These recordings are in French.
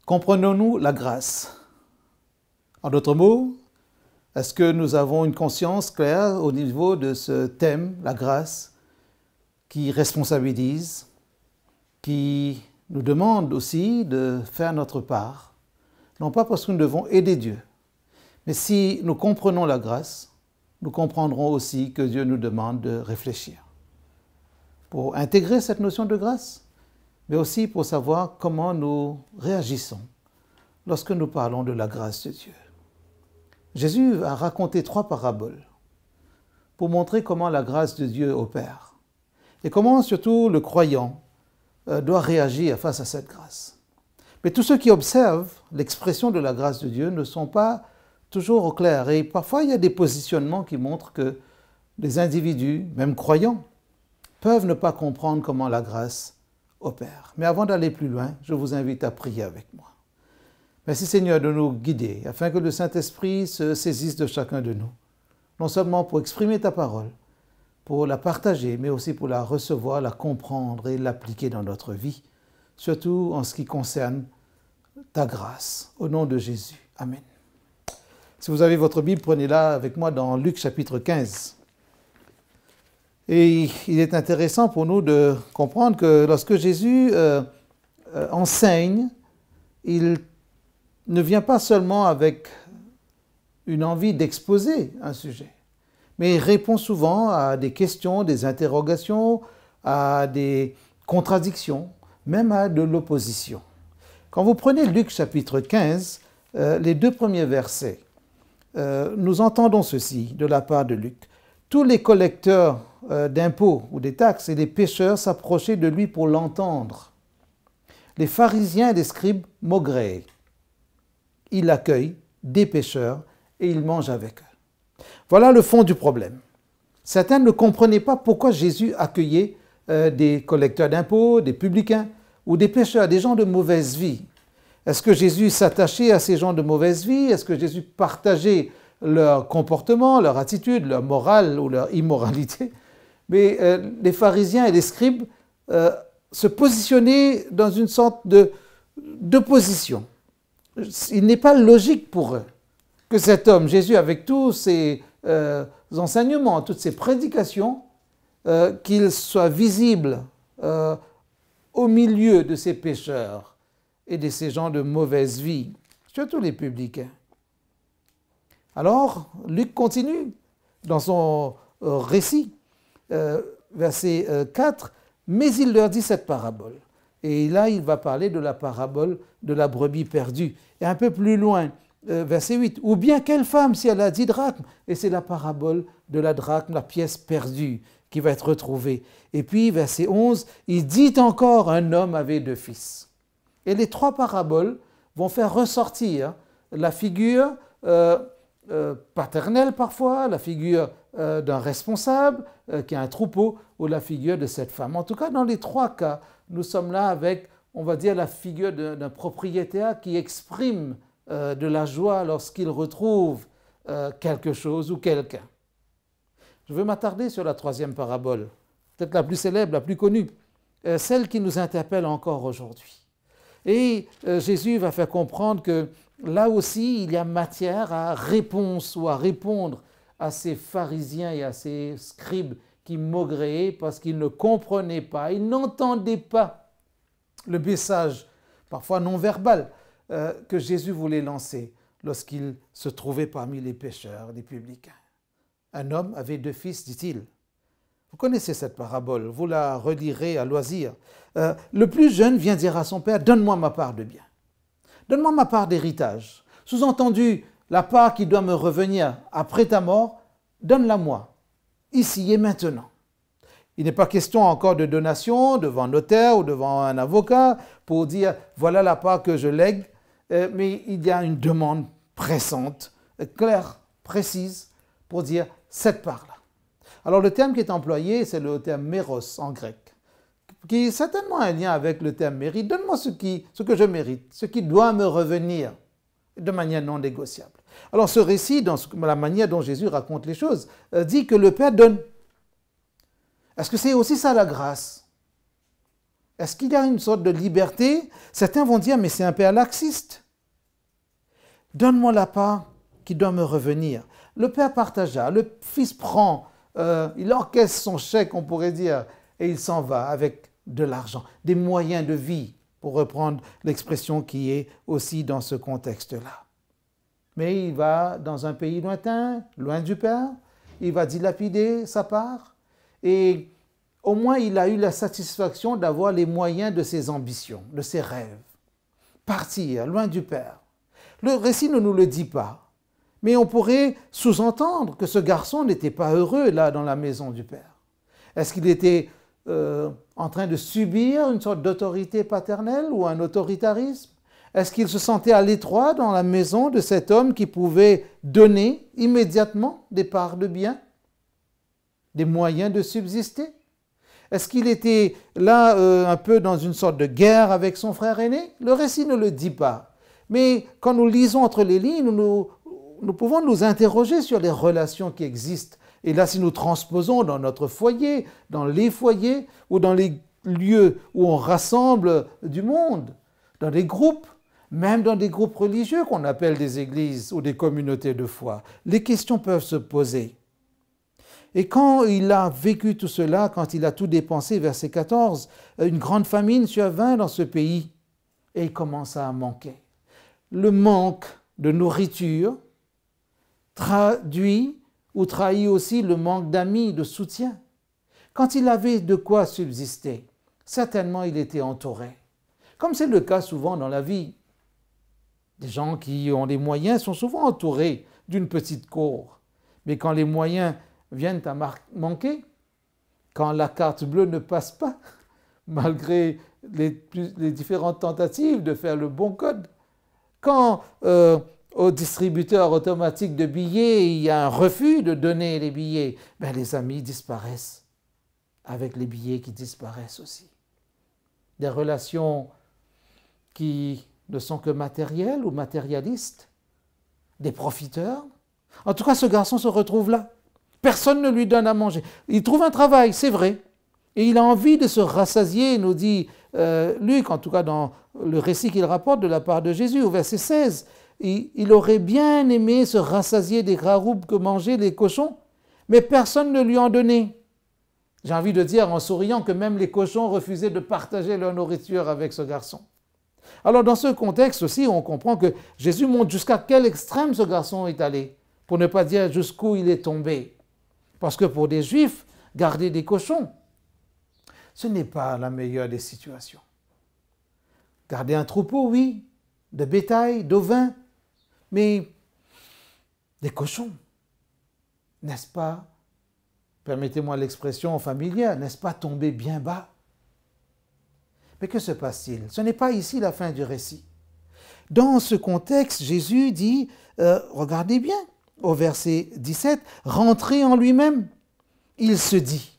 Comprenons-nous la grâce? En d'autres mots, est-ce que nous avons une conscience claire au niveau de ce thème, la grâce, qui responsabilise, qui nous demande aussi de faire notre part, non pas parce que nous devons aider Dieu, mais si nous comprenons la grâce, nous comprendrons aussi que Dieu nous demande de réfléchir pour intégrer cette notion de grâce, mais aussi pour savoir comment nous réagissons lorsque nous parlons de la grâce de Dieu. Jésus a raconté 3 paraboles pour montrer comment la grâce de Dieu opère et comment surtout le croyant doit réagir face à cette grâce. Mais tous ceux qui observent l'expression de la grâce de Dieu ne sont pas toujours au clair et parfois il y a des positionnements qui montrent que les individus, même croyants, peuvent ne pas comprendre comment la grâce opère. Mais avant d'aller plus loin, je vous invite à prier avec moi. Merci Seigneur de nous guider, afin que le Saint-Esprit se saisisse de chacun de nous, non seulement pour exprimer ta parole, pour la partager, mais aussi pour la recevoir, la comprendre et l'appliquer dans notre vie, surtout en ce qui concerne ta grâce. Au nom de Jésus. Amen. Si vous avez votre Bible, prenez-la avec moi dans Luc chapitre 15. Et il est intéressant pour nous de comprendre que lorsque Jésus enseigne, il ne vient pas seulement avec une envie d'exposer un sujet, mais il répond souvent à des questions, des interrogations, à des contradictions, même à de l'opposition. Quand vous prenez Luc chapitre 15, les 2 premiers versets, nous entendons ceci de la part de Luc. Tous les collecteurs d'impôts ou des taxes et les pécheurs s'approchaient de lui pour l'entendre. Les pharisiens et les scribes maugréaient. Il accueille des pécheurs et il mange avec eux. Voilà le fond du problème. Certains ne comprenaient pas pourquoi Jésus accueillait des collecteurs d'impôts, des publicains ou des pécheurs, des gens de mauvaise vie. Est-ce que Jésus s'attachait à ces gens de mauvaise vie? Est-ce que Jésus partageait leur comportement, leur attitude, leur morale ou leur immoralité? Mais les pharisiens et les scribes se positionnaient dans une sorte d'opposition. Il n'est pas logique pour eux que cet homme, Jésus, avec tous ses enseignements, toutes ses prédications, qu'il soit visible au milieu de ces pécheurs et de ces gens de mauvaise vie, surtout les publicains. Alors, Luc continue dans son récit, verset 4, « Mais il leur dit cette parabole. » Et là, il va parler de la parabole de la brebis perdue. Et un peu plus loin, verset 8, « Ou bien quelle femme, si elle a 10 drachmes ?» Et c'est la parabole de la drachme, la pièce perdue, qui va être retrouvée. Et puis, verset 11, il dit encore, un homme avait 2 fils. Et les 3 paraboles vont faire ressortir la figure paternelle parfois, la figure d'un responsable qui a un troupeau, ou la figure de cette femme. En tout cas, dans les 3 cas, nous sommes là avec, on va dire, la figure d'un propriétaire qui exprime de la joie lorsqu'il retrouve quelque chose ou quelqu'un. Je veux m'attarder sur la 3e parabole, peut-être la plus célèbre, la plus connue, celle qui nous interpelle encore aujourd'hui. Et Jésus va faire comprendre que là aussi, il y a matière à réponse ou à répondre à ces pharisiens et à ces scribes qui maugréaient parce qu'ils ne comprenaient pas, ils n'entendaient pas le message, parfois non verbal, que Jésus voulait lancer lorsqu'il se trouvait parmi les pécheurs, les publicains. Un homme avait 2 fils, dit-il. Vous connaissez cette parabole, vous la relirez à loisir. Le plus jeune vient dire à son père, donne-moi ma part de bien. Donne-moi ma part d'héritage. Sous-entendu, la part qui doit me revenir après ta mort, donne-la-moi, ici et maintenant. Il n'est pas question encore de donation devant un notaire ou devant un avocat pour dire voilà la part que je lègue, mais il y a une demande pressante, claire, précise, pour dire cette part-là. Alors le terme qui est employé, c'est le terme méros en grec, qui est certainement un lien avec le terme mérite. Donne-moi ce que je mérite, ce qui doit me revenir de manière non négociable. Alors ce récit, dans la manière dont Jésus raconte les choses, dit que le Père donne. Est-ce que c'est aussi ça la grâce? Est-ce qu'il y a une sorte de liberté? Certains vont dire, mais c'est un Père laxiste. Donne-moi la part qui doit me revenir. Le Père partagea, le Fils prend, il encaisse son chèque, on pourrait dire, et il s'en va avec de l'argent, des moyens de vie, pour reprendre l'expression qui est aussi dans ce contexte-là. Mais il va dans un pays lointain, loin du Père, il va dilapider sa part, et au moins il a eu la satisfaction d'avoir les moyens de ses ambitions, de ses rêves. Partir, loin du Père. Le récit ne nous le dit pas, mais on pourrait sous-entendre que ce garçon n'était pas heureux là dans la maison du Père. Est-ce qu'il était en train de subir une sorte d'autorité paternelle ou un autoritarisme? Est-ce qu'il se sentait à l'étroit dans la maison de cet homme qui pouvait donner immédiatement des parts de biens, des moyens de subsister? Est-ce qu'il était là un peu dans une sorte de guerre avec son frère aîné? Le récit ne le dit pas. Mais quand nous lisons entre les lignes, nous pouvons nous interroger sur les relations qui existent. Et là, si nous transposons dans notre foyer, dans les foyers ou dans les lieux où on rassemble du monde, dans des groupes, même dans des groupes religieux qu'on appelle des églises ou des communautés de foi, les questions peuvent se poser. Et quand il a vécu tout cela, quand il a tout dépensé, verset 14, une grande famine survint dans ce pays et il commença à manquer. Le manque de nourriture traduit ou trahit aussi le manque d'amis, de soutien. Quand il avait de quoi subsister, certainement il était entouré. Comme c'est le cas souvent dans la vie. Des gens qui ont les moyens sont souvent entourés d'une petite cour. Mais quand les moyens viennent à manquer, quand la carte bleue ne passe pas, malgré les différentes tentatives de faire le bon code, quand au distributeur automatique de billets, il y a un refus de donner les billets, ben les amis disparaissent, avec les billets qui disparaissent aussi. Des relations qui ne sont que matérielles ou matérialistes, des profiteurs. En tout cas, ce garçon se retrouve là. Personne ne lui donne à manger. Il trouve un travail, c'est vrai. Et il a envie de se rassasier, nous dit Luc, en tout cas dans le récit qu'il rapporte de la part de Jésus, au verset 16. Il aurait bien aimé se rassasier des graroubes que mangeaient les cochons, mais personne ne lui en donnait. J'ai envie de dire en souriant que même les cochons refusaient de partager leur nourriture avec ce garçon. Alors dans ce contexte aussi, on comprend que Jésus montre jusqu'à quel extrême ce garçon est allé, pour ne pas dire jusqu'où il est tombé. Parce que pour des Juifs, garder des cochons, ce n'est pas la meilleure des situations. Garder un troupeau, oui, de bétail, d'ovins, mais des cochons, n'est-ce pas, permettez-moi l'expression familière, n'est-ce pas tomber bien bas? Mais que se passe-t-il? Ce n'est pas ici la fin du récit. Dans ce contexte, Jésus dit, regardez bien, au verset 17, « Rentré en lui-même », il se dit,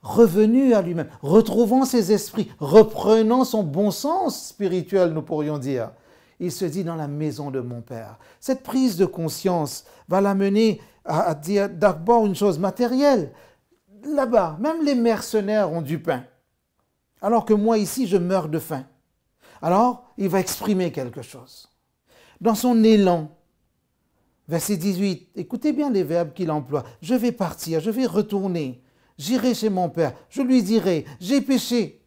revenu à lui-même, retrouvant ses esprits, reprenant son bon sens spirituel, nous pourrions dire, il se dit dans la maison de mon Père. Cette prise de conscience va l'amener à dire d'abord une chose matérielle. Là-bas, même les mercenaires ont du pain, alors que moi ici, je meurs de faim. Alors, il va exprimer quelque chose. Dans son élan, verset 18, écoutez bien les verbes qu'il emploie. Je vais partir, je vais retourner, j'irai chez mon Père, je lui dirai, j'ai péché.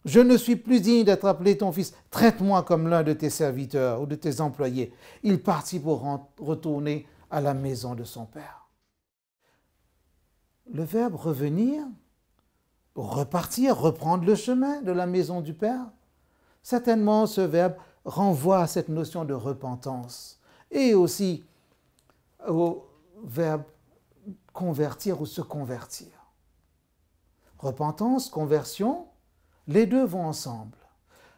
Je ne suis plus digne d'être appelé ton fils. Traite-moi comme l'un de tes serviteurs ou de tes employés. Il partit pour retourner à la maison de son père. le verbe revenir, repartir, reprendre le chemin de la maison du Père, certainement ce verbe renvoie à cette notion de repentance et aussi au verbe convertir ou se convertir. Repentance, conversion, les deux vont ensemble.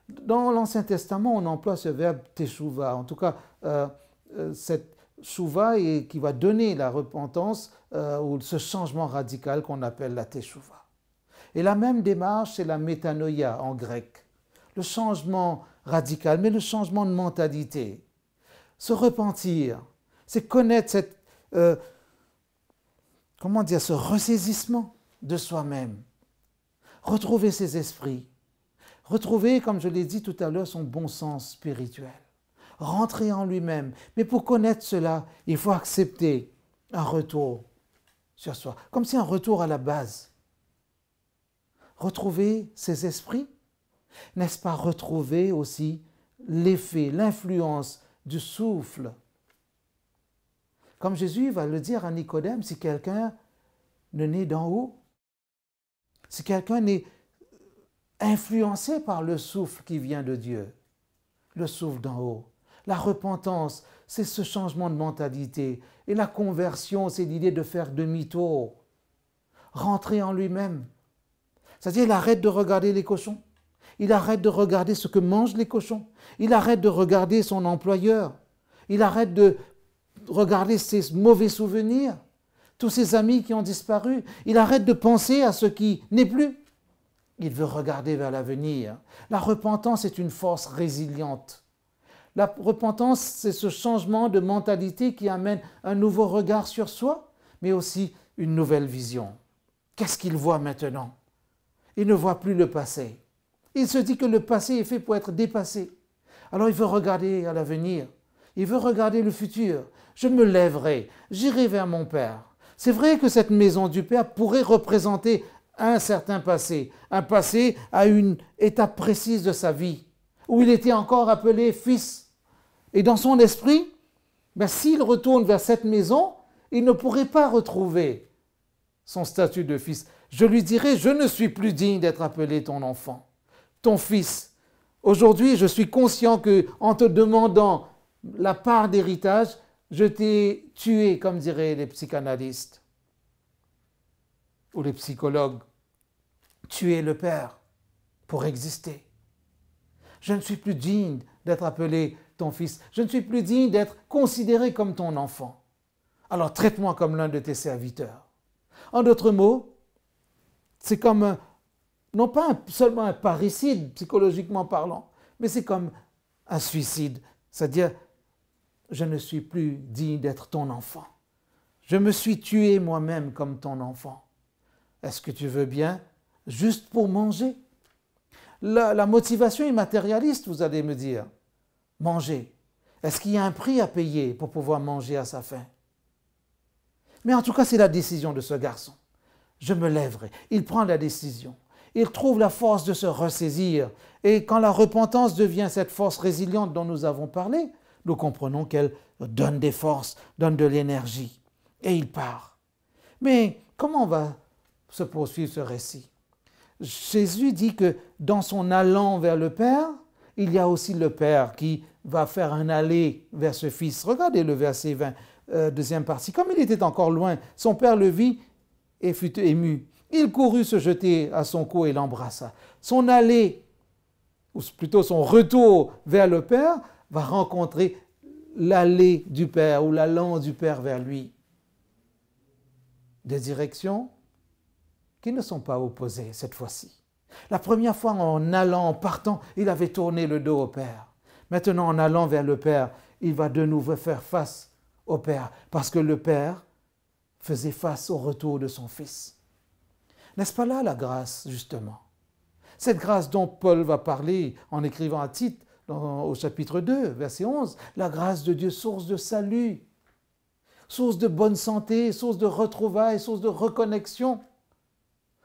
Dans l'Ancien Testament, on emploie ce verbe teshuva, en tout cas cette chouva qui va donner la repentance ou ce changement radical qu'on appelle la teshuva. Et la même démarche, c'est la métanoïa en grec, le changement radical, mais le changement de mentalité. Se repentir, c'est connaître cette, ce ressaisissement de soi-même, retrouver ses esprits, retrouver, comme je l'ai dit tout à l'heure, son bon sens spirituel, rentrer en lui-même. Mais pour connaître cela, il faut accepter un retour sur soi, comme si un retour à la base. Retrouver ses esprits, n'est-ce pas retrouver aussi l'effet, l'influence du souffle? Comme Jésus va le dire à Nicodème, si quelqu'un ne naît d'en haut, si quelqu'un n'est influencé par le souffle qui vient de Dieu, le souffle d'en haut. La repentance, c'est ce changement de mentalité. Et la conversion, c'est l'idée de faire demi-tour, rentrer en lui-même. C'est-à-dire, il arrête de regarder les cochons. Il arrête de regarder ce que mangent les cochons. Il arrête de regarder son employeur. Il arrête de regarder ses mauvais souvenirs, tous ses amis qui ont disparu. Il arrête de penser à ce qui n'est plus. Il veut regarder vers l'avenir. La repentance est une force résiliente. La repentance, c'est ce changement de mentalité qui amène un nouveau regard sur soi, mais aussi une nouvelle vision. Qu'est-ce qu'il voit maintenant? Il ne voit plus le passé. Il se dit que le passé est fait pour être dépassé. Alors il veut regarder à l'avenir. Il veut regarder le futur. Je me lèverai, j'irai vers mon Père. C'est vrai que cette maison du Père pourrait représenter un certain passé, un passé à une étape précise de sa vie, où il était encore appelé fils. Et dans son esprit, s'il retourne vers cette maison, il ne pourrait pas retrouver son statut de fils. Je lui dirai, je ne suis plus digne d'être appelé ton enfant, ton fils. Aujourd'hui, je suis conscient qu'en te demandant la part d'héritage, je t'ai tué, comme diraient les psychanalystes ou les psychologues. Tuer le Père pour exister. Je ne suis plus digne d'être appelé ton fils. Je ne suis plus digne d'être considéré comme ton enfant. Alors traite-moi comme l'un de tes serviteurs. En d'autres mots, c'est comme, non pas seulement un parricide, psychologiquement parlant, mais c'est comme un suicide. C'est-à-dire, je ne suis plus digne d'être ton enfant. Je me suis tué moi-même comme ton enfant. Est-ce que tu veux bien juste pour manger? La motivation est matérialiste, vous allez me dire. Manger. Est-ce qu'il y a un prix à payer pour pouvoir manger à sa faim? Mais en tout cas, c'est la décision de ce garçon. Je me lèverai. Il prend la décision. Il trouve la force de se ressaisir. Et quand la repentance devient cette force résiliente dont nous avons parlé, nous comprenons qu'elle donne des forces, donne de l'énergie. Et il part. Mais comment va se poursuivre ce récit? Jésus dit que dans son allant vers le Père, il y a aussi le Père qui va faire un aller vers ce Fils. Regardez le verset 20, deuxième partie. Comme il était encore loin, son Père le vit et fut ému. Il courut se jeter à son cou et l'embrassa. Son aller, ou plutôt son retour vers le Père, va rencontrer l'aller du Père ou l'allant du Père vers lui. Des directions qui ne sont pas opposées cette fois-ci. La première fois, en allant, en partant, il avait tourné le dos au Père. Maintenant, en allant vers le Père, il va de nouveau faire face au Père, parce que le Père faisait face au retour de son Fils. N'est-ce pas là la grâce, justement? Cette grâce dont Paul va parler en écrivant à Tite, au chapitre 2, verset 11, la grâce de Dieu, source de salut, source de bonne santé, source de retrouvailles, source de reconnexion,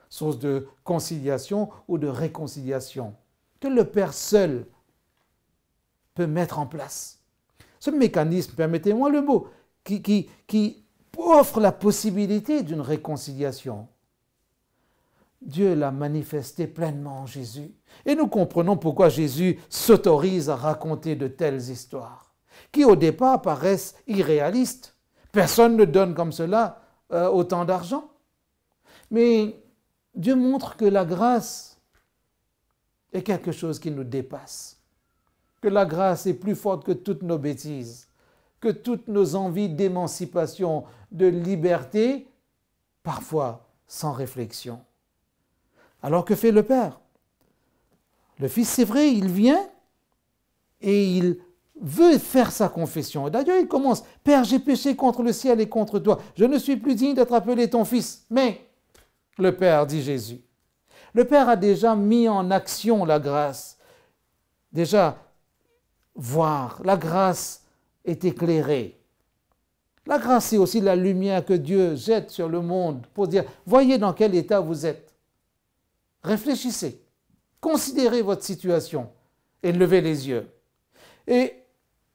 source de conciliation ou de réconciliation, que le Père seul peut mettre en place. Ce mécanisme, permettez-moi le mot, qui offre la possibilité d'une réconciliation. Dieu l'a manifesté pleinement en Jésus. Et nous comprenons pourquoi Jésus s'autorise à raconter de telles histoires, qui au départ paraissent irréalistes. Personne ne donne comme cela autant d'argent. Mais Dieu montre que la grâce est quelque chose qui nous dépasse, que la grâce est plus forte que toutes nos bêtises, que toutes nos envies d'émancipation, de liberté, parfois sans réflexion. Alors que fait le Père? Le Fils, c'est vrai, il vient et il veut faire sa confession. D'ailleurs, il commence, « Père, j'ai péché contre le ciel et contre toi. Je ne suis plus digne d'être appelé ton Fils. » Mais le Père, dit Jésus, le Père a déjà mis en action la grâce. Déjà, voir, la grâce est éclairée. La grâce, c'est aussi la lumière que Dieu jette sur le monde pour dire, voyez dans quel état vous êtes. Réfléchissez, considérez votre situation et levez les yeux. Et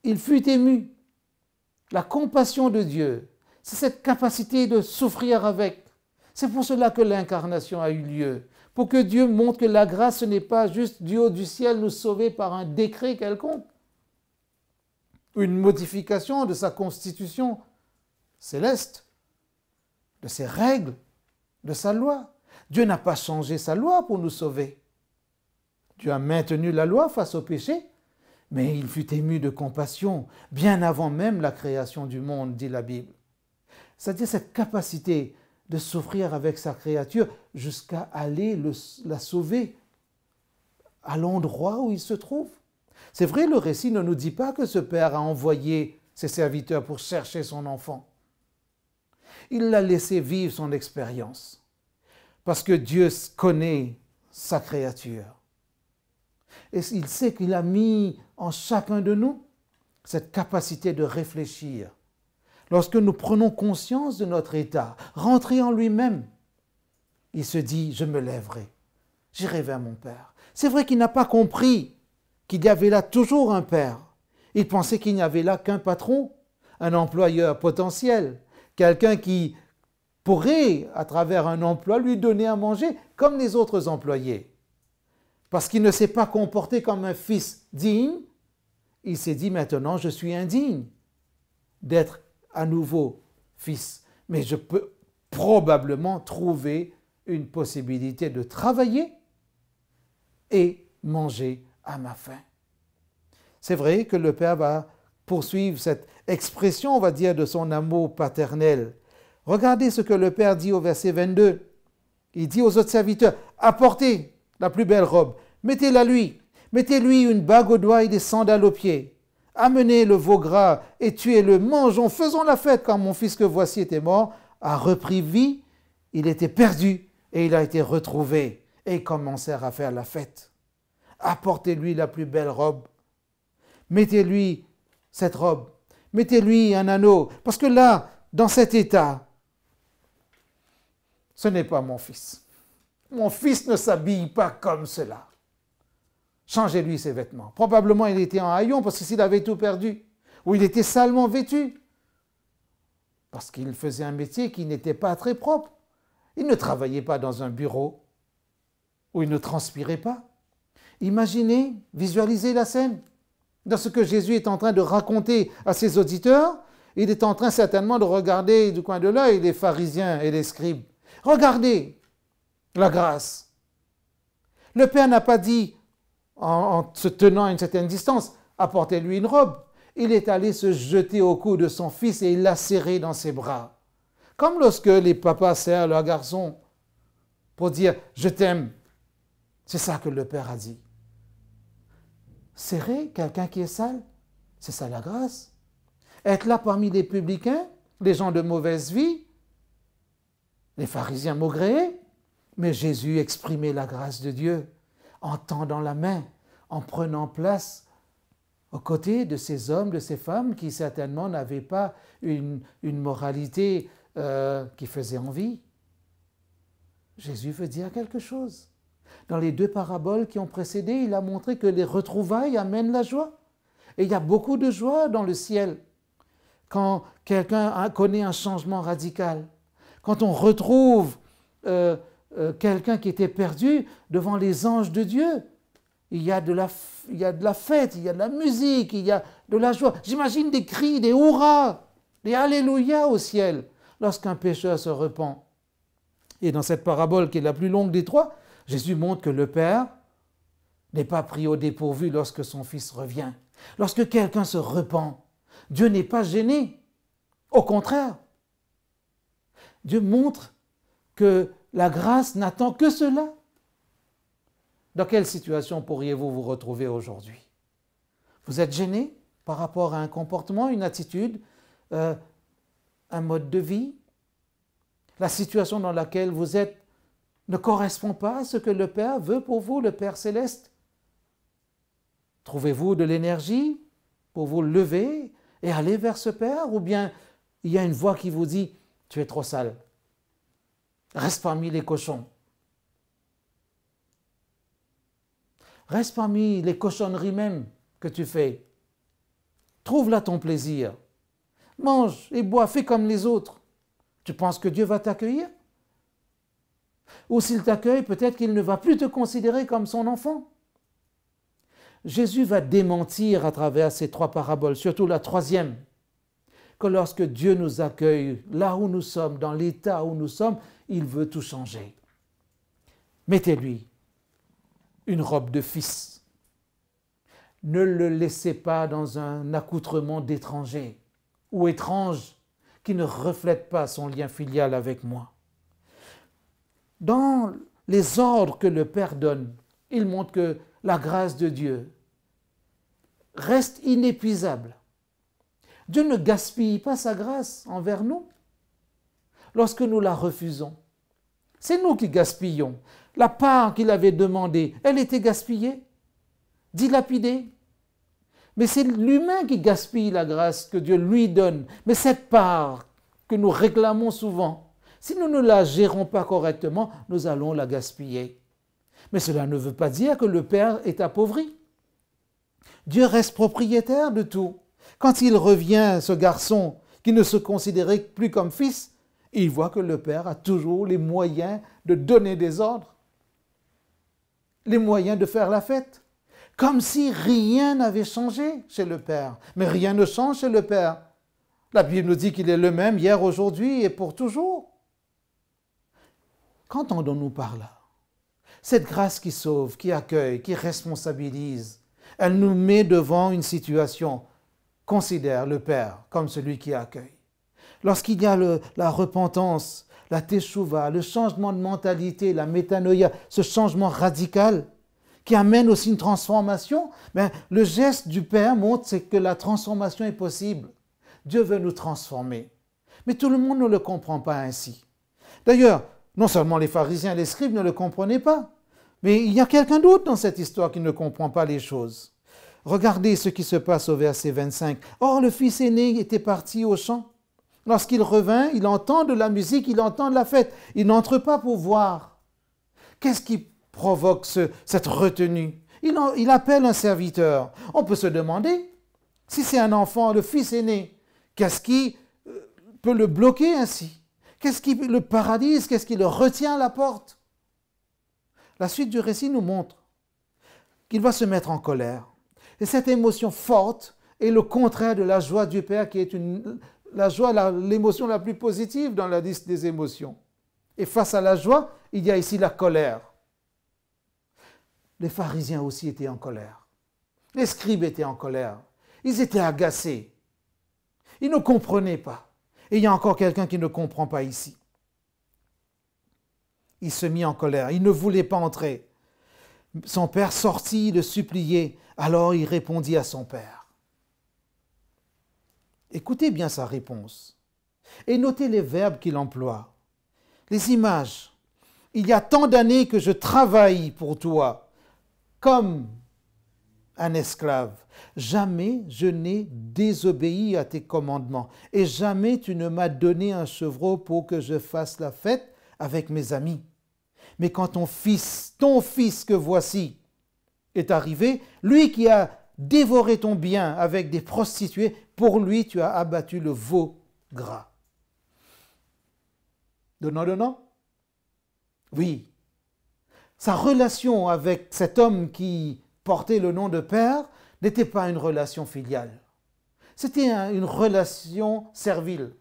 il fut ému. La compassion de Dieu, c'est cette capacité de souffrir avec. C'est pour cela que l'incarnation a eu lieu. Pour que Dieu montre que la grâce, ce n'est pas juste du haut du ciel nous sauver par un décret quelconque. Une modification de sa constitution céleste, de ses règles, de sa loi. Dieu n'a pas changé sa loi pour nous sauver. Dieu a maintenu la loi face au péché, mais il fut ému de compassion, bien avant même la création du monde, dit la Bible. C'est-à-dire cette capacité de souffrir avec sa créature jusqu'à aller la sauver à l'endroit où il se trouve. C'est vrai, le récit ne nous dit pas que ce Père a envoyé ses serviteurs pour chercher son enfant. Il l'a laissé vivre son expérience, parce que Dieu connaît sa créature. Et il sait qu'il a mis en chacun de nous cette capacité de réfléchir. Lorsque nous prenons conscience de notre état, rentrer en lui-même, il se dit, je me lèverai, j'irai vers mon Père. C'est vrai qu'il n'a pas compris qu'il y avait là toujours un Père. Il pensait qu'il n'y avait là qu'un patron, un employeur potentiel, quelqu'un qui pourrait, à travers un emploi, lui donner à manger comme les autres employés. Parce qu'il ne s'est pas comporté comme un fils digne, il s'est dit maintenant je suis indigne d'être à nouveau fils. Mais je peux probablement trouver une possibilité de travailler et manger à ma faim. C'est vrai que le Père va poursuivre cette expression, on va dire, de son amour paternel. Regardez ce que le Père dit au verset 22. Il dit aux autres serviteurs, apportez la plus belle robe, mettez-la lui, mettez-lui une bague au doigt et des sandales aux pieds. Amenez le veau gras et tuez-le, mangeons, faisons la fête, car mon fils que voici était mort, a repris vie, il était perdu et il a été retrouvé. Et ils commencèrent à faire la fête. Apportez-lui la plus belle robe, mettez-lui cette robe, mettez-lui un anneau, parce que là, dans cet état, ce n'est pas mon fils. Mon fils ne s'habille pas comme cela. Changez-lui ses vêtements. Probablement il était en haillons parce que s'il avait tout perdu, ou il était salement vêtu, parce qu'il faisait un métier qui n'était pas très propre. Il ne travaillait pas dans un bureau où il ne transpirait pas. Imaginez, visualisez la scène. Dans ce que Jésus est en train de raconter à ses auditeurs, il est en train certainement de regarder du coin de l'œil les pharisiens et les scribes. Regardez la grâce. Le Père n'a pas dit, en se tenant à une certaine distance, apportez-lui une robe. Il est allé se jeter au cou de son fils et il l'a serré dans ses bras. Comme lorsque les papas serrent leur garçon pour dire « je t'aime ». C'est ça que le Père a dit. Serrer quelqu'un qui est sale, c'est ça la grâce. Être là parmi les publicains, les gens de mauvaise vie, les pharisiens maugréés, mais Jésus exprimait la grâce de Dieu en tendant la main, en prenant place aux côtés de ces hommes, de ces femmes qui certainement n'avaient pas une moralité qui faisait envie. Jésus veut dire quelque chose. Dans les deux paraboles qui ont précédé, il a montré que les retrouvailles amènent la joie. Et il y a beaucoup de joie dans le ciel. quand quelqu'un connaît un changement radical, quand on retrouve quelqu'un qui était perdu devant les anges de Dieu. Il y a de la fête, il y a de la musique, il y a de la joie. J'imagine des cris, des hurrahs, des alléluia au ciel lorsqu'un pécheur se repent. Et dans cette parabole qui est la plus longue des trois, Jésus montre que le Père n'est pas pris au dépourvu lorsque son Fils revient. Lorsque quelqu'un se repent, Dieu n'est pas gêné. Au contraire, Dieu montre que la grâce n'attend que cela. Dans quelle situation pourriez-vous vous retrouver aujourd'hui? Vous êtes gêné par rapport à un comportement, une attitude, un mode de vie? La situation dans laquelle vous êtes ne correspond pas à ce que le Père veut pour vous, le Père céleste? Trouvez-vous de l'énergie pour vous lever et aller vers ce Père? Ou bien il y a une voix qui vous dit « Tu es trop sale, reste parmi les cochons ». Reste parmi les cochonneries même que tu fais. Trouve là ton plaisir. Mange et bois, fais comme les autres. Tu penses que Dieu va t'accueillir? Ou s'il t'accueille, peut-être qu'il ne va plus te considérer comme son enfant. Jésus va démentir à travers ces trois paraboles, surtout la troisième, que lorsque Dieu nous accueille là où nous sommes, dans l'état où nous sommes, il veut tout changer. Mettez-lui une robe de fils. Ne le laissez pas dans un accoutrement d'étranger ou étrange qui ne reflète pas son lien filial avec moi. Dans les ordres que le Père donne, il montre que la grâce de Dieu reste inépuisable. Dieu ne gaspille pas sa grâce envers nous lorsque nous la refusons. C'est nous qui gaspillons. La part qu'il avait demandée, elle était gaspillée, dilapidée. Mais c'est l'humain qui gaspille la grâce que Dieu lui donne. Mais cette part que nous réclamons souvent, si nous ne la gérons pas correctement, nous allons la gaspiller. Mais cela ne veut pas dire que le Père est appauvri. Dieu reste propriétaire de tout. Quand il revient, ce garçon qui ne se considérait plus comme fils, il voit que le Père a toujours les moyens de donner des ordres, les moyens de faire la fête, comme si rien n'avait changé chez le Père. Mais rien ne change chez le Père. La Bible nous dit qu'il est le même hier, aujourd'hui et pour toujours. Qu'entendons-nous par là? Cette grâce qui sauve, qui accueille, qui responsabilise, elle nous met devant une situation. Considère le Père comme celui qui accueille. Lorsqu'il y a la repentance, la teshuva, le changement de mentalité, la métanoïa, ce changement radical qui amène aussi une transformation, le geste du Père montre que la transformation est possible. Dieu veut nous transformer. Mais tout le monde ne le comprend pas ainsi. D'ailleurs, non seulement les pharisiens et les scribes ne le comprenaient pas, mais il y a quelqu'un d'autre dans cette histoire qui ne comprend pas les choses. Regardez ce qui se passe au verset 25. « Or, le fils aîné était parti au champ. Lorsqu'il revint, il entend de la musique, il entend de la fête. Il n'entre pas pour voir. » Qu'est-ce qui provoque cette retenue? Il appelle un serviteur. On peut se demander, si c'est un enfant, le fils aîné, qu'est-ce qui peut le bloquer ainsi? Qu'est-ce qui le paralyse? Qu'est-ce qui le retient à la porte? La suite du récit nous montre qu'il va se mettre en colère. Et cette émotion forte est le contraire de la joie du Père, qui est la joie, l'émotion la plus positive dans la liste des émotions. Et face à la joie, il y a ici la colère. Les pharisiens aussi étaient en colère. Les scribes étaient en colère. Ils étaient agacés. Ils ne comprenaient pas. Et il y a encore quelqu'un qui ne comprend pas ici. Il se mit en colère. Il ne voulait pas entrer. Son père sortit le supplier. Alors il répondit à son père. Écoutez bien sa réponse. Et notez les verbes qu'il emploie. Les images. Il y a tant d'années que je travaille pour toi, comme un esclave. Jamais je n'ai désobéi à tes commandements, et jamais tu ne m'as donné un chevreau pour que je fasse la fête avec mes amis. Mais quand ton fils que voici, est arrivé, lui qui a dévoré ton bien avec des prostituées, pour lui, tu as abattu le veau gras. Donnant? Oui. Sa relation avec cet homme qui portait le nom de père n'était pas une relation filiale. C'était une relation servile,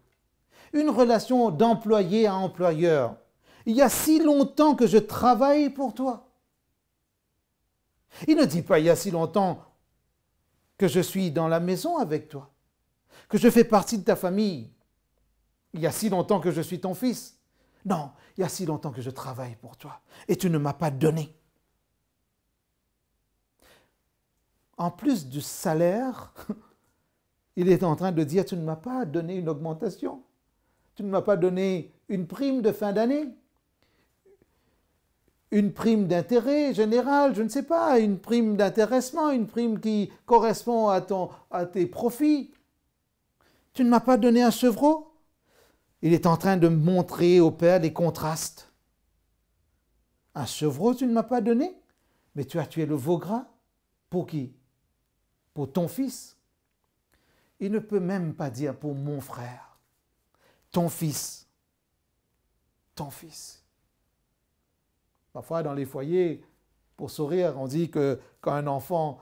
une relation d'employé à employeur. Il y a si longtemps que je travaille pour toi. Il ne dit pas il y a si longtemps que je suis dans la maison avec toi, que je fais partie de ta famille. Il y a si longtemps que je suis ton fils. Non, il y a si longtemps que je travaille pour toi et tu ne m'as pas donné. En plus du salaire, il est en train de dire, tu ne m'as pas donné une augmentation. Tu ne m'as pas donné une prime de fin d'année. Une prime d'intérêt général, je ne sais pas, une prime d'intéressement, une prime qui correspond à tes profits. Tu ne m'as pas donné un chevreau. Il est en train de montrer au Père les contrastes. Un chevreau, tu ne m'as pas donné, mais tu as tué le veau gras. Pour qui? Pour ton fils. Il ne peut même pas dire pour mon frère. Ton fils. Ton fils. Parfois, dans les foyers, pour sourire, on dit que quand un enfant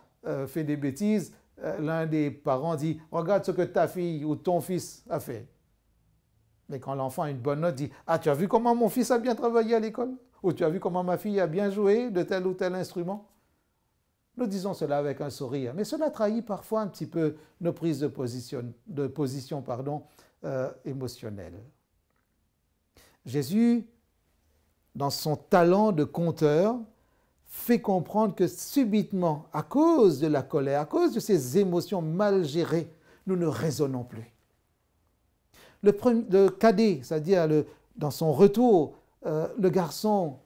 fait des bêtises, l'un des parents dit « Regarde ce que ta fille ou ton fils a fait ». Mais quand l'enfant a une bonne note, dit « Ah, tu as vu comment mon fils a bien travaillé à l'école ?» Ou « Tu as vu comment ma fille a bien joué de tel ou tel instrument ?» Nous disons cela avec un sourire, mais cela trahit parfois un petit peu nos prises de position émotionnelles. Jésus, dans son talent de conteur, fait comprendre que subitement, à cause de la colère, à cause de ces émotions mal gérées, nous ne raisonnons plus. Le cadet, c'est-à-dire dans son retour, le garçon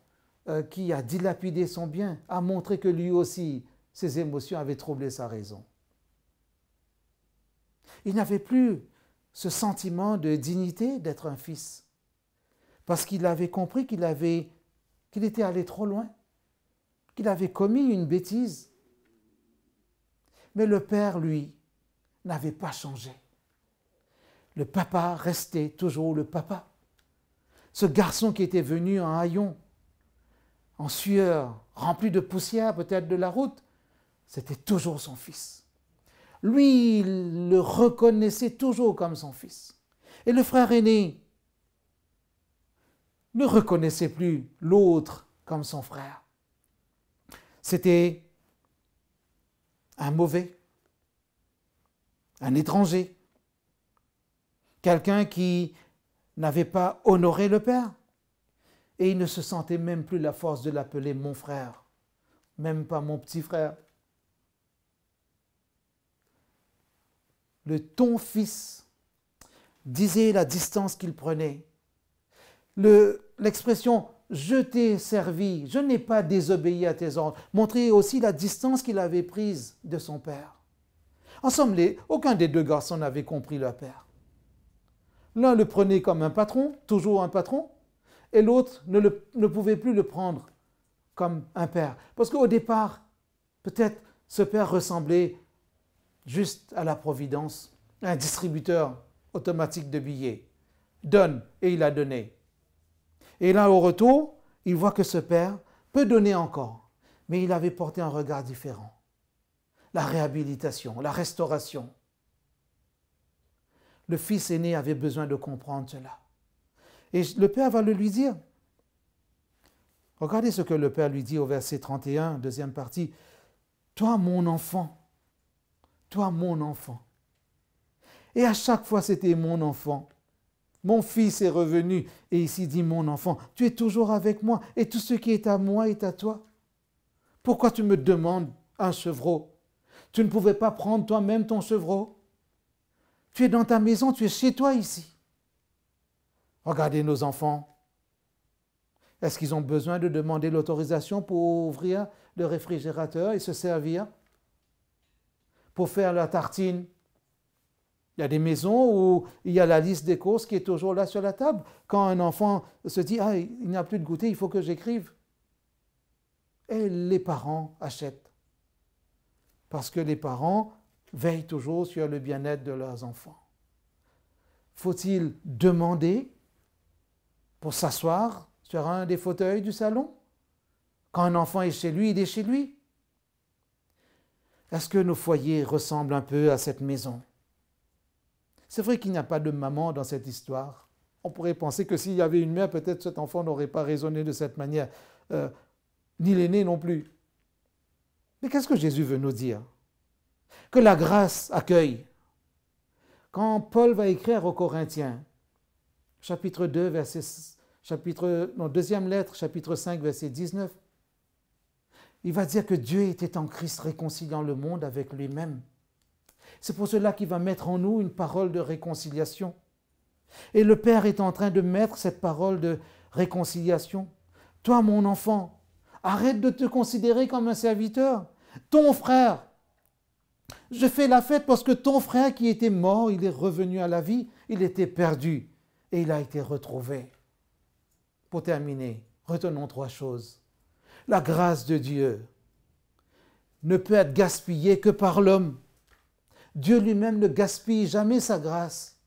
qui a dilapidé son bien, a montré que lui aussi, ses émotions avaient troublé sa raison. Il n'avait plus ce sentiment de dignité d'être un fils, parce qu'il avait compris qu'il était allé trop loin, qu'il avait commis une bêtise. Mais le père, lui, n'avait pas changé. Le papa restait toujours le papa. Ce garçon qui était venu en haillons, en sueur, rempli de poussière peut-être de la route, c'était toujours son fils. Lui, il le reconnaissait toujours comme son fils. Et le frère aîné ne reconnaissait plus l'autre comme son frère. C'était un mauvais, un étranger, quelqu'un qui n'avait pas honoré le père. Et il ne se sentait même plus la force de l'appeler mon frère, même pas mon petit frère. Le ton fils disait la distance qu'il prenait. L'expression « je t'ai servi, je n'ai pas désobéi à tes ordres » montrait aussi la distance qu'il avait prise de son père. En somme, aucun des deux garçons n'avait compris leur père. L'un le prenait comme un patron, toujours un patron, et l'autre ne pouvait plus le prendre comme un père. Parce qu'au départ, peut-être ce père ressemblait juste à la providence, un distributeur automatique de billets. Donne, et il a donné. Et là, au retour, il voit que ce père peut donner encore, mais il avait porté un regard différent. La réhabilitation, la restauration. Le fils aîné avait besoin de comprendre cela. Et le père va le lui dire. Regardez ce que le père lui dit au verset 31, deuxième partie. « Toi, mon enfant, toi, mon enfant. » Et à chaque fois, c'était mon enfant. Mon fils est revenu, et ici dit mon enfant. Tu es toujours avec moi, et tout ce qui est à moi est à toi. Pourquoi tu me demandes un chevreau? Tu ne pouvais pas prendre toi-même ton chevreau? Tu es dans ta maison, tu es chez toi ici. Regardez nos enfants. Est-ce qu'ils ont besoin de demander l'autorisation pour ouvrir le réfrigérateur et se servir? Pour faire la tartine? Il y a des maisons où il y a la liste des courses qui est toujours là sur la table. Quand un enfant se dit « Ah, il n'y a plus de goûter, il faut que j'écrive ». Et les parents achètent. parce que les parents veillent toujours sur le bien-être de leurs enfants. Faut-il demander pour s'asseoir sur un des fauteuils du salon? Quand un enfant est chez lui, il est chez lui. Est-ce que nos foyers ressemblent un peu à cette maison? C'est vrai qu'il n'y a pas de maman dans cette histoire. On pourrait penser que s'il y avait une mère, peut-être cet enfant n'aurait pas raisonné de cette manière, ni l'aîné non plus. Mais qu'est-ce que Jésus veut nous dire? Que la grâce accueille. Quand Paul va écrire aux Corinthiens, chapitre 2, deuxième lettre, chapitre 5, verset 19, il va dire que Dieu était en Christ réconciliant le monde avec lui-même. C'est pour cela qu'il va mettre en nous une parole de réconciliation. Et le Père est en train de mettre cette parole de réconciliation. Toi, mon enfant, arrête de te considérer comme un serviteur. Ton frère, je fais la fête parce que ton frère qui était mort, il est revenu à la vie, il était perdu et il a été retrouvé. Pour terminer, retenons 3 choses. La grâce de Dieu ne peut être gaspillée que par l'homme. Dieu lui-même ne gaspille jamais sa grâce.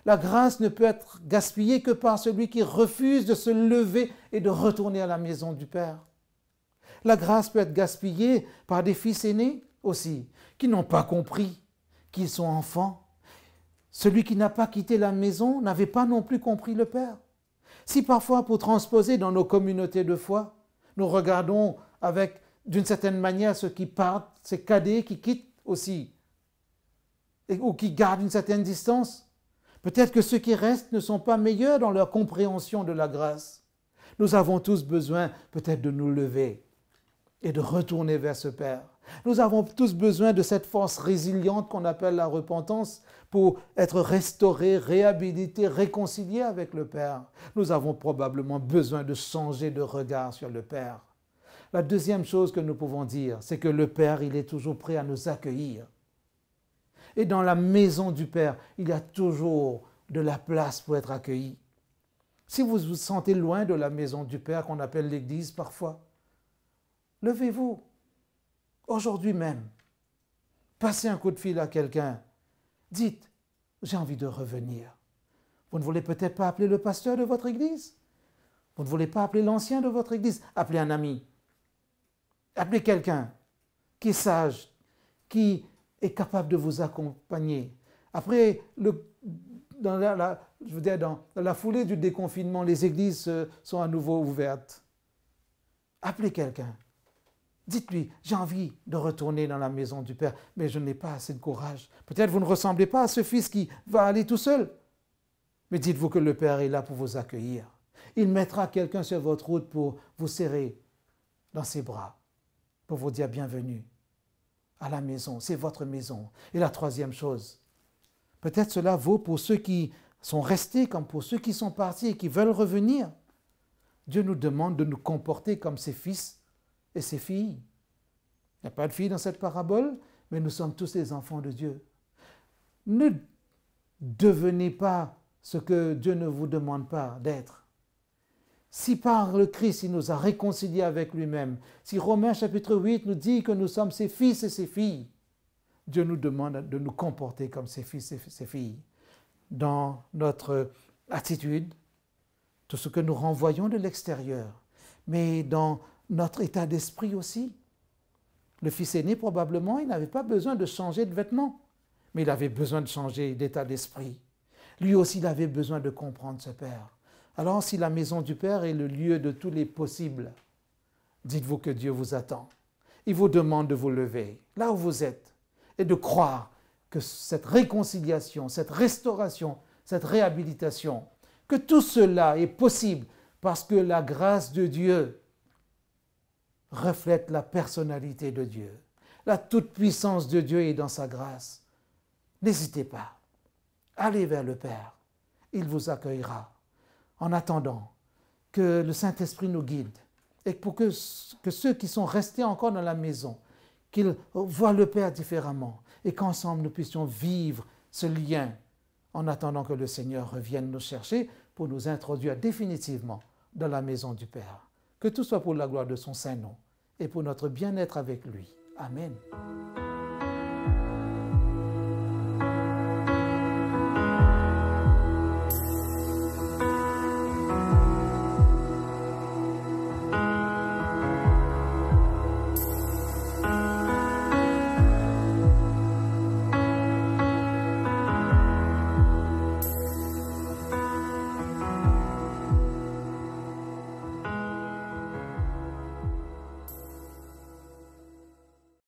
La grâce ne peut être gaspillée que par celui qui refuse de se lever et de retourner à la maison du Père. La grâce peut être gaspillée par des fils aînés aussi, qui n'ont pas compris qu'ils sont enfants. Celui qui n'a pas quitté la maison n'avait pas non plus compris le Père. Si parfois, pour transposer dans nos communautés de foi, nous regardons avec, d'une certaine manière, ceux qui partent, ces cadets qui quittent aussi, ou qui gardent une certaine distance, peut-être que ceux qui restent ne sont pas meilleurs dans leur compréhension de la grâce. Nous avons tous besoin peut-être de nous lever et de retourner vers ce Père. Nous avons tous besoin de cette force résiliente qu'on appelle la repentance pour être restaurés, réhabilités, réconciliés avec le Père. Nous avons probablement besoin de changer de regard sur le Père. La deuxième chose que nous pouvons dire, c'est que le Père, il est toujours prêt à nous accueillir. Et dans la maison du Père, il y a toujours de la place pour être accueilli. Si vous vous sentez loin de la maison du Père, qu'on appelle l'Église parfois, levez-vous, aujourd'hui même. Passez un coup de fil à quelqu'un. Dites, j'ai envie de revenir. Vous ne voulez peut-être pas appeler le pasteur de votre Église? Vous ne voulez pas appeler l'ancien de votre Église? Appelez un ami. Appelez quelqu'un qui est sage, qui est capable de vous accompagner. Après, dans la foulée du déconfinement, les églises sont à nouveau ouvertes. Appelez quelqu'un. Dites-lui, j'ai envie de retourner dans la maison du Père, mais je n'ai pas assez de courage. Peut-être vous ne ressemblez pas à ce fils qui va aller tout seul. Mais dites-vous que le Père est là pour vous accueillir. Il mettra quelqu'un sur votre route pour vous serrer dans ses bras, pour vous dire bienvenue à la maison. C'est votre maison. Et la troisième chose, peut-être cela vaut pour ceux qui sont restés comme pour ceux qui sont partis et qui veulent revenir. Dieu nous demande de nous comporter comme ses fils et ses filles. Il n'y a pas de filles dans cette parabole, mais nous sommes tous les enfants de Dieu. Ne devenez pas ce que Dieu ne vous demande pas d'être. Si par le Christ, il nous a réconciliés avec lui-même, si Romains chapitre 8 nous dit que nous sommes ses fils et ses filles, Dieu nous demande de nous comporter comme ses fils et ses filles. Dans notre attitude, tout ce que nous renvoyons de l'extérieur, mais dans notre état d'esprit aussi. Le fils aîné, probablement, il n'avait pas besoin de changer de vêtements, mais il avait besoin de changer d'état d'esprit. Lui aussi, il avait besoin de comprendre ce Père. Alors, si la maison du Père est le lieu de tous les possibles, dites-vous que Dieu vous attend. Il vous demande de vous lever, là où vous êtes, et de croire que cette réconciliation, cette restauration, cette réhabilitation, que tout cela est possible parce que la grâce de Dieu reflète la personnalité de Dieu. La toute-puissance de Dieu est dans sa grâce. N'hésitez pas. Allez vers le Père. Il vous accueillera. En attendant que le Saint-Esprit nous guide et pour que ceux qui sont restés encore dans la maison, qu'ils voient le Père différemment et qu'ensemble nous puissions vivre ce lien en attendant que le Seigneur revienne nous chercher pour nous introduire définitivement dans la maison du Père. Que tout soit pour la gloire de son Saint-Nom et pour notre bien-être avec lui. Amen.